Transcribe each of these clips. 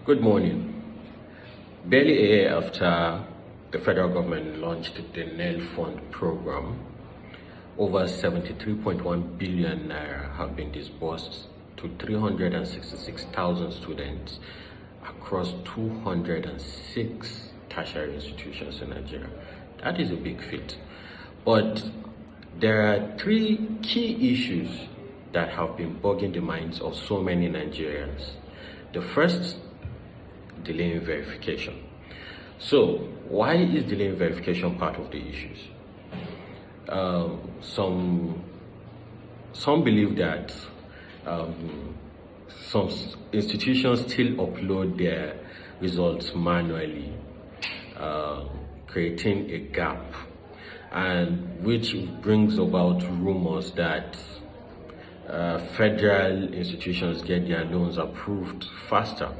Good morning. Barely a year after the federal government launched the NELFUND program, over 73.1 billion naira have been disbursed to 366,000 students across 206 tertiary institutions in Nigeria. That is a big feat. But there are three key issues that have been bugging the minds of so many Nigerians. The first, delay in verification. So, why is delay in verification part of the issues? Some believe that some institutions still upload their results manually, creating a gap, and which brings about rumors that federal institutions get their loans approved faster.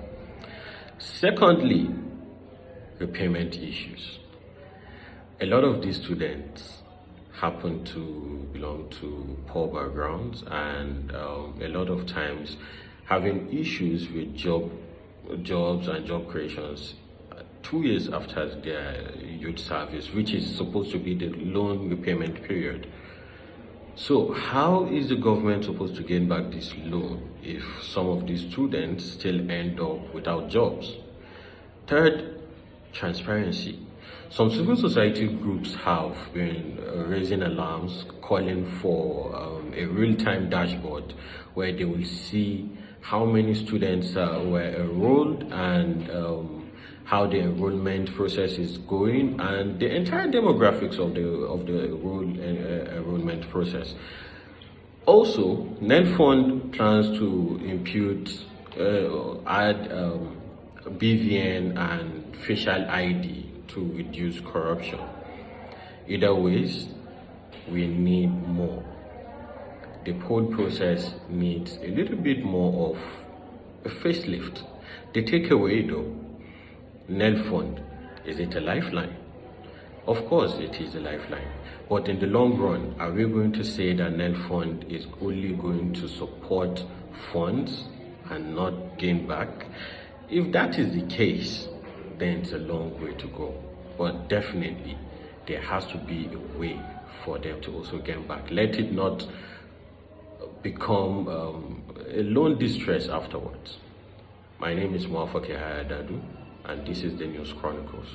Secondly, repayment issues. A lot of these students happen to belong to poor backgrounds, and a lot of times having issues with jobs and job creations 2 years after their youth service, which is supposed to be the loan repayment period. So how is the government supposed to gain back this loan if some of these students still end up without jobs? Third, transparency. Some civil society groups have been raising alarms, calling for a real-time dashboard where they will see how many students were enrolled and how the enrollment process is going, and the entire demographics of the enrollment process. Also, NELFUND plans to add BVN and facial ID to reduce corruption. Either ways, we need more. The whole process needs a little bit more of a facelift. The takeaway though, NELFUND, is it a lifeline? Of course it is a lifeline, but in the long run, are we going to say that NELFUND is only going to support funds and not gain back? If that is the case, then it's a long way to go. But definitely, there has to be a way for them to also gain back. Let it not become a loan distress afterwards. My name is Dadu, and this is the News Chronicles.